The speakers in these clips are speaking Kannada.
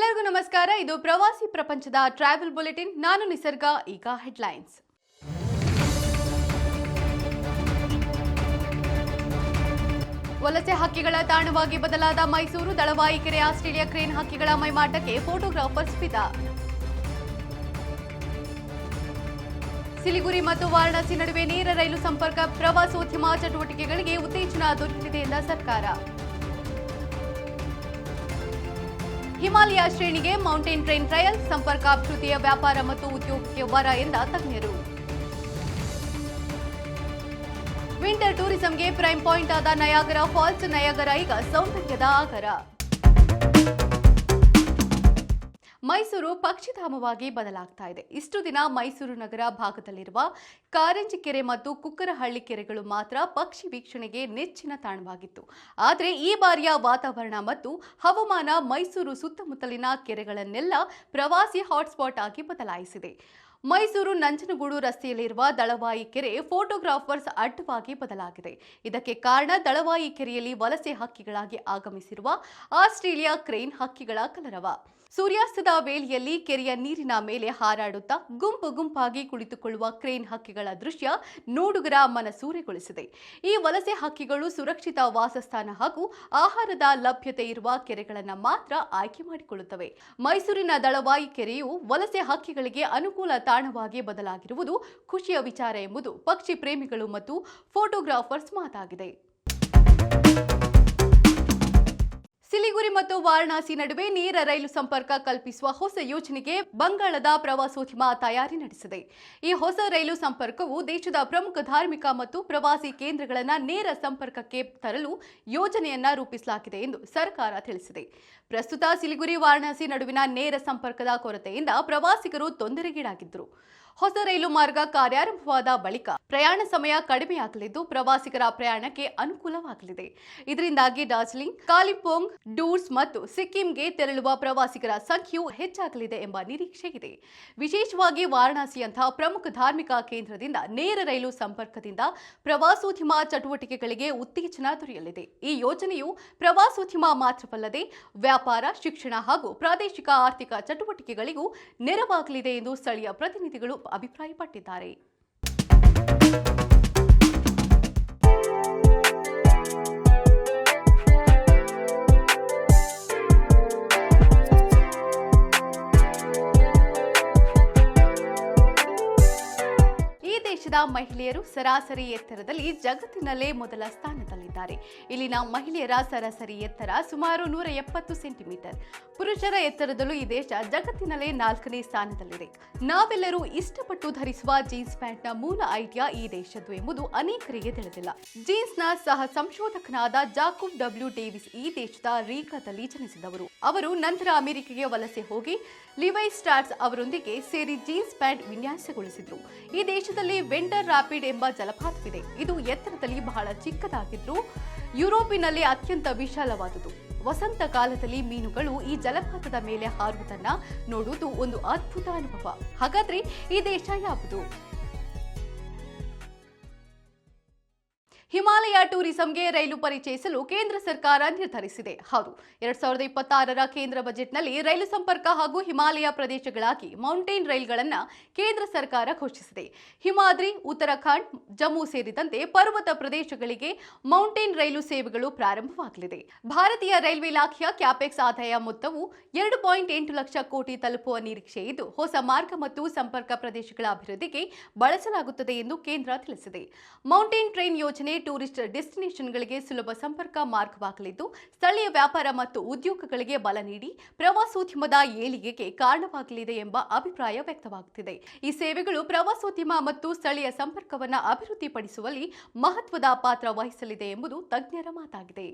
ಎಲ್ಲರಿಗೂ ನಮಸ್ಕಾರ. ಇದು ಪ್ರವಾಸಿ ಪ್ರಪಂಚದ ಟ್ರಾವೆಲ್ ಬುಲೆಟಿನ್. ನಾನು ನಿಸರ್ಗ. ಈಗ ಹೆಡ್ಲೈನ್ಸ್. ವಲಸೆ ಹಕ್ಕಿಗಳ ತಾಣವಾಗಿ ಬದಲಾದ ಮೈಸೂರು. ದಳವಾಯಿ ಕೆರೆ ಆಸ್ಟ್ರೇಲಿಯಾ ಕ್ರೇನ್ ಹಕ್ಕಿಗಳ ಮೈಮಾಟಕ್ಕೆ ಫೋಟೋಗ್ರಾಫರ್ಸ್ ಫಿದಾ. ಸಿಲಿಗುರಿ ಮತ್ತು ವಾರಣಾಸಿ ನಡುವೆ ನೇರ ರೈಲು ಸಂಪರ್ಕ. ಪ್ರವಾಸೋದ್ಯಮ ಚಟುವಟಿಕೆಗಳಿಗೆ ಉತ್ತೇಜನ ದೊರೆಯಲಿದೆ ಎಂದ ಸರ್ಕಾರ. ಹಿಮಾಲಯ ಶ್ರೇಣಿಗೆ ಮೌಂಟೇನ್ ಟ್ರೈನ್ ಟ್ರಯಲ್. ಸಂಪರ್ಕ ಅಭಿವೃದ್ಧಿಯ ವ್ಯಾಪಾರ ಮತ್ತು ಉದ್ಯೋಗಕ್ಕೆ ವರ ಎಂದ ತಜ್ಞರು. ವಿಂಟರ್ ಟೂರಿಸಂಗೆ ಪ್ರೈಮ್ ಪಾಯಿಂಟ್ ಆದ ನಯಾಗರ ಫಾಲ್ಸ್. ನಯಾಗರ ಈಗ ಸೌಂದರ್ಯದ ಆಗರ. ಮೈಸೂರು ಪಕ್ಷಿಧಾಮವಾಗಿ ಬದಲಾಗ್ತಾ ಇದೆ. ಇಷ್ಟು ದಿನ ಮೈಸೂರು ನಗರ ಭಾಗದಲ್ಲಿರುವ ಕಾರಂಜಿ ಕೆರೆ ಮತ್ತು ಕುಕ್ಕರಹಳ್ಳಿ ಕೆರೆಗಳು ಮಾತ್ರ ಪಕ್ಷಿ ವೀಕ್ಷಣೆಗೆ ನೆಚ್ಚಿನ ತಾಣವಾಗಿತ್ತು. ಆದರೆ ಈ ಬಾರಿಯ ವಾತಾವರಣ ಮತ್ತು ಹವಾಮಾನ ಮೈಸೂರು ಸುತ್ತಮುತ್ತಲಿನ ಕೆರೆಗಳನ್ನೆಲ್ಲ ಪ್ರವಾಸಿ ಹಾಟ್ಸ್ಪಾಟ್ ಆಗಿ ಬದಲಾಯಿಸಿದೆ. ಮೈಸೂರು ನಂಜನಗೂಡು ರಸ್ತೆಯಲ್ಲಿರುವ ದಳವಾಯಿ ಕೆರೆ ಫೋಟೋಗ್ರಾಫರ್ಸ್ ಅಡ್ಡವಾಗಿ ಬದಲಾಗಿದೆ. ಇದಕ್ಕೆ ಕಾರಣ ದಳವಾಯಿ ಕೆರೆಯಲ್ಲಿ ವಲಸೆ ಹಕ್ಕಿಗಳಾಗಿ ಆಗಮಿಸಿರುವ ಆಸ್ಟ್ರೇಲಿಯಾ ಕ್ರೇನ್ ಹಕ್ಕಿಗಳ ಕಲರವ. ಸೂರ್ಯಾಸ್ತದ ವೇಳೆಯಲ್ಲಿ ಕೆರೆಯ ನೀರಿನ ಮೇಲೆ ಹಾರಾಡುತ್ತಾ ಗುಂಪು ಗುಂಪಾಗಿ ಕುಳಿತುಕೊಳ್ಳುವ ಕ್ರೇನ್ ಹಕ್ಕಿಗಳ ದೃಶ್ಯ ನೋಡುಗರ ಮನಸೂರೆಗೊಳಿಸಿದೆ. ಈ ವಲಸೆ ಹಕ್ಕಿಗಳು ಸುರಕ್ಷಿತ ವಾಸಸ್ಥಾನ ಹಾಗೂ ಆಹಾರದ ಲಭ್ಯತೆ ಇರುವ ಕೆರೆಗಳನ್ನು ಮಾತ್ರ ಆಯ್ಕೆ ಮಾಡಿಕೊಳ್ಳುತ್ತವೆ. ಮೈಸೂರಿನ ದಳವಾಯಿ ಕೆರೆಯು ವಲಸೆ ಹಕ್ಕಿಗಳಿಗೆ ಅನುಕೂಲ ತಾಣವಾಗಿ ಬದಲಾಗಿರುವುದು ಖುಷಿಯ ವಿಚಾರ ಎಂಬುದು ಪಕ್ಷಿ ಪ್ರೇಮಿಗಳು ಮತ್ತು ಫೋಟೋಗ್ರಾಫರ್ಸ್ ಮಾತಾಗಿದೆ. ಸಿಲಿಗುರಿ ಮತ್ತು ವಾರಣಾಸಿ ನಡುವೆ ನೇರ ರೈಲು ಸಂಪರ್ಕ ಕಲ್ಪಿಸುವ ಹೊಸ ಯೋಜನೆಗೆ ಬಂಗಾಳದ ಪ್ರವಾಸೋದ್ಯಮ ತಯಾರಿ ನಡೆಸಿದೆ. ಈ ಹೊಸ ರೈಲು ಸಂಪರ್ಕವು ದೇಶದ ಪ್ರಮುಖ ಧಾರ್ಮಿಕ ಮತ್ತು ಪ್ರವಾಸಿ ಕೇಂದ್ರಗಳನ್ನು ನೇರ ಸಂಪರ್ಕಕ್ಕೆ ತರಲು ಯೋಜನೆಯನ್ನ ರೂಪಿಸಲಾಗಿದೆ ಎಂದು ಸರ್ಕಾರ ತಿಳಿಸಿದೆ. ಪ್ರಸ್ತುತ ಸಿಲಿಗುರಿ ವಾರಣಾಸಿ ನಡುವಿನ ನೇರ ಸಂಪರ್ಕದ ಕೊರತೆಯಿಂದ ಪ್ರವಾಸಿಗರು ತೊಂದರೆಗೀಡಾಗಿದ್ದರು. ಹೊಸ ರೈಲು ಮಾರ್ಗ ಕಾರ್ಯಾರಂಭವಾದ ಬಳಿಕ ಪ್ರಯಾಣ ಸಮಯ ಕಡಿಮೆಯಾಗಲಿದ್ದು ಪ್ರವಾಸಿಗರ ಪ್ರಯಾಣಕ್ಕೆ ಅನುಕೂಲವಾಗಲಿದೆ. ಇದರಿಂದಾಗಿ ಡಾರ್ಜಿಲಿಂಗ್, ಕಾಲಿಂಪೋಂಗ್, ಡೂರ್ಸ್ ಮತ್ತು ಸಿಕ್ಕಿಂಗೆ ತೆರಳುವ ಪ್ರವಾಸಿಗರ ಸಂಖ್ಯೆಯು ಹೆಚ್ಚಾಗಲಿದೆ ಎಂಬ ನಿರೀಕ್ಷೆ ಇದೆ. ವಿಶೇಷವಾಗಿ ವಾರಣಾಸಿಯಂತಹ ಪ್ರಮುಖ ಧಾರ್ಮಿಕ ಕೇಂದ್ರದಿಂದ ನೇರ ರೈಲು ಸಂಪರ್ಕದಿಂದ ಪ್ರವಾಸೋದ್ಯಮ ಚಟುವಟಿಕೆಗಳಿಗೆ ಉತ್ತೇಜನ ದೊರೆಯಲಿದೆ. ಈ ಯೋಜನೆಯು ಪ್ರವಾಸೋದ್ಯಮ ಮಾತ್ರವಲ್ಲದೆ ವ್ಯಾಪಾರ, ಶಿಕ್ಷಣ ಹಾಗೂ ಪ್ರಾದೇಶಿಕ ಆರ್ಥಿಕ ಚಟುವಟಿಕೆಗಳಿಗೂ ನೆರವಾಗಲಿದೆ ಎಂದು ಸ್ಥಳೀಯ ಪ್ರತಿನಿಧಿಗಳು ಅಭಿಪ್ರಾಯಪಟ್ಟಿದ್ದಾರೆ. ದೇಶದ ಮಹಿಳೆಯರು ಸರಾಸರಿ ಎತ್ತರದಲ್ಲಿ ಜಗತ್ತಿನಲ್ಲೇ ಮೊದಲ ಸ್ಥಾನದಲ್ಲಿದ್ದಾರೆ. ಇಲ್ಲಿನ ಮಹಿಳೆಯರ ಸರಾಸರಿ ಎತ್ತರ ಸುಮಾರು 170 ಸೆಂಟಿಮೀಟರ್. ಪುರುಷರ ಎತ್ತರದಲ್ಲೂ ಈ ದೇಶ ಜಗತ್ತಿನಲ್ಲೇ 4ನೇ ಸ್ಥಾನದಲ್ಲಿದೆ. ನಾವೆಲ್ಲರೂ ಇಷ್ಟಪಟ್ಟು ಧರಿಸುವ ಜೀನ್ಸ್ ಪ್ಯಾಂಟ್ನ ಮೂಲ ಐಡಿಯಾ ಈ ದೇಶದ್ದು ಎಂಬುದು ಅನೇಕರಿಗೆ ತಿಳಿದಿಲ್ಲ. ಜೀನ್ಸ್ನ ಸಹ ಸಂಶೋಧಕನಾದ ಜಾಕೋಬ್ ಡಬ್ಲ್ಯೂ ಡೇವಿಸ್ ಈ ದೇಶದ ರೀಕಾದಲ್ಲಿ ಜನಿಸಿದವರು. ಅವರು ನಂತರ ಅಮೆರಿಕೆಗೆ ವಲಸೆ ಹೋಗಿ ಲಿವೈ ಸ್ಟ್ರಾಟ್ಸ್ ಅವರೊಂದಿಗೆ ಸೇರಿ ಜೀನ್ಸ್ ಪ್ಯಾಂಟ್ ವಿನ್ಯಾಸಗೊಳಿಸಿದ್ರು. ಈ ದೇಶದಲ್ಲಿ ವೆಂಡರ್ ರಾಪಿಡ್ ಎಂಬ ಜಲಪಾತವಿದೆ. ಇದು ಎತ್ತರದಲ್ಲಿ ಬಹಳ ಚಿಕ್ಕದಾಗಿದ್ದು ಯುರೋಪಿನಲ್ಲಿ ಅತ್ಯಂತ ವಿಶಾಲವಾದುದು. ವಸಂತ ಕಾಲದಲ್ಲಿ ಮೀನುಗಳು ಈ ಜಲಪಾತದ ಮೇಲೆ ಹಾರುವುದನ್ನ ನೋಡುವುದು ಒಂದು ಅದ್ಭುತ ಅನುಭವ. ಹಾಗಾದ್ರೆ ಈ ದೇಶ ಯಾವುದು? ಹಿಮಾಲಯ ಟೂರಿಸಂಗೆ ರೈಲು ಪರಿಚಯಿಸಲು ಕೇಂದ್ರ ಸರ್ಕಾರ ನಿರ್ಧರಿಸಿದೆ. ಹೌದು, 2026ರ ಕೇಂದ್ರ ಬಜೆಟ್ನಲ್ಲಿ ರೈಲು ಸಂಪರ್ಕ ಹಾಗೂ ಹಿಮಾಲಯ ಪ್ರದೇಶಗಳಾಗಿ ಮೌಂಟೇನ್ ರೈಲ್ಗಳನ್ನು ಕೇಂದ್ರ ಸರ್ಕಾರ ಘೋಷಿಸಿದೆ. ಹಿಮಾದ್ರಿ, ಉತ್ತರಾಖಂಡ್, ಜಮ್ಮು ಸೇರಿದಂತೆ ಪರ್ವತ ಪ್ರದೇಶಗಳಿಗೆ ಮೌಂಟೇನ್ ರೈಲು ಸೇವೆಗಳು ಪ್ರಾರಂಭವಾಗಲಿದೆ. ಭಾರತೀಯ ರೈಲ್ವೆ ಇಲಾಖೆಯ ಕ್ಯಾಪೆಕ್ಸ್ ಆದಾಯ ಮೊತ್ತವು 2.8 ಲಕ್ಷ ಕೋಟಿ ತಲುಪುವ ನಿರೀಕ್ಷೆ ಇದ್ದು ಹೊಸ ಮಾರ್ಗ ಮತ್ತು ಸಂಪರ್ಕ ಪ್ರದೇಶಗಳ ಅಭಿವೃದ್ಧಿಗೆ ಬಳಸಲಾಗುತ್ತದೆ ಎಂದು ಕೇಂದ್ರ ತಿಳಿಸಿದೆ. ಮೌಂಟೇನ್ ಟ್ರೈನ್ ಯೋಜನೆ ಟೂರಿಸ್ಟ್ ಡೆಸ್ಟಿನೇಷನ್ಗಳಿಗೆ ಸುಲಭ ಸಂಪರ್ಕ ಮಾರ್ಗವಾಗಲಿದ್ದು ಸ್ಥಳೀಯ ವ್ಯಾಪಾರ ಮತ್ತು ಉದ್ಯೋಗಗಳಿಗೆ ಬಲ ನೀಡಿ ಪ್ರವಾಸೋದ್ಯಮದ ಏಳಿಗೆಗೆ ಕಾರಣವಾಗಲಿದೆ ಎಂಬ ಅಭಿಪ್ರಾಯ ವ್ಯಕ್ತವಾಗುತ್ತಿದೆ. ಈ ಸೇವೆಗಳು ಪ್ರವಾಸೋದ್ಯಮ ಮತ್ತು ಸ್ಥಳೀಯ ಸಂಪರ್ಕವನ್ನು ಅಭಿವೃದ್ಧಿಪಡಿಸುವಲ್ಲಿ ಮಹತ್ವದ ಪಾತ್ರ ವಹಿಸಲಿದೆ ಎಂಬುದು ತಜ್ಞರ ಮಾತಾಗಿದೆ.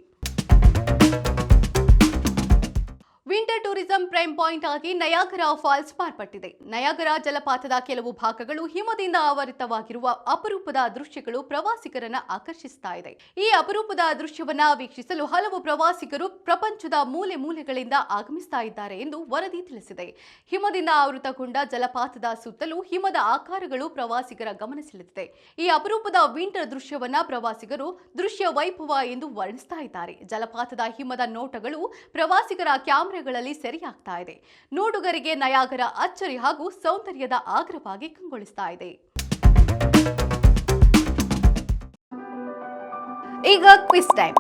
ವಿಂಟರ್ ಟೂರಿಸಂ ಪ್ರೈಮ್ ಪಾಯಿಂಟ್ ಆಗಿ ನಯಾಗರ ಫಾಲ್ಸ್ ಮಾರ್ಪಟ್ಟಿದೆ. ನಯಾಗರ ಜಲಪಾತದ ಕೆಲವು ಭಾಗಗಳು ಹಿಮದಿಂದ ಆವರಿತವಾಗಿರುವ ಅಪರೂಪದ ದೃಶ್ಯಗಳು ಪ್ರವಾಸಿಗರನ್ನ ಆಕರ್ಷಿಸ್ತಾ ಇದೆ. ಈ ಅಪರೂಪದ ದೃಶ್ಯವನ್ನ ವೀಕ್ಷಿಸಲು ಹಲವು ಪ್ರವಾಸಿಗರು ಪ್ರಪಂಚದ ಮೂಲೆ ಮೂಲೆಗಳಿಂದ ಆಗಮಿಸ್ತಾ ಇದ್ದಾರೆ ಎಂದು ವರದಿ ತಿಳಿಸಿದೆ. ಹಿಮದಿಂದ ಆವೃತಗೊಂಡ ಜಲಪಾತದ ಸುತ್ತಲೂ ಹಿಮದ ಆಕಾರಗಳು ಪ್ರವಾಸಿಗರ ಗಮನ ಸೆಳೆದಿದೆ. ಈ ಅಪರೂಪದ ವಿಂಟರ್ ದೃಶ್ಯವನ್ನ ಪ್ರವಾಸಿಗರು ದೃಶ್ಯ ವೈಭವ ಎಂದು ವರ್ಣಿಸ್ತಾ ಇದ್ದಾರೆ. ಜಲಪಾತದ ಹಿಮದ ನೋಟಗಳು ಪ್ರವಾಸಿಗರ ಕ್ಯಾಮೆರಾಗಳಲ್ಲಿ ಸೆರೆಯಾಗ್ತಾ ಬದಲಾಗ್ತಾ ಇದೆ. ನೋಡುಗರಿಗೆ ನಯಾಗರ ಅಚ್ಚರಿ ಹಾಗೂ ಸೌಂದರ್ಯದ ಆಗ್ರವಾಗಿ ಕಂಗೊಳಿಸ್ತಾ ಇದೆ. ಈಗ ಕ್ವಿಜ್ ಟೈಮ್.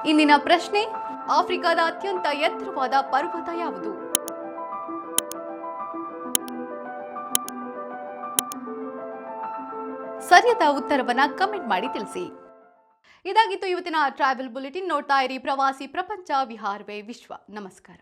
ಇಂದಿನ ಪ್ರಶ್ನೆ, ಆಫ್ರಿಕಾದ ಅತ್ಯಂತ ಎತ್ತರವಾದ ಪರ್ವತ ಯಾವುದು? ಸರಿಯಾದ ಉತ್ತರವನ್ನ ಕಮೆಂಟ್ ಮಾಡಿ ತಿಳಿಸಿ. ಇದಾಗಿತ್ತು ಇವತ್ತಿನ ಟ್ರಾವೆಲ್ ಬುಲೆಟಿನ್. ನೋಡ್ತಾ ಇರಿ ಪ್ರವಾಸಿ ಪ್ರಪಂಚ, ವಿಹಾರವೇ ವಿಶ್ವ. ನಮಸ್ಕಾರ.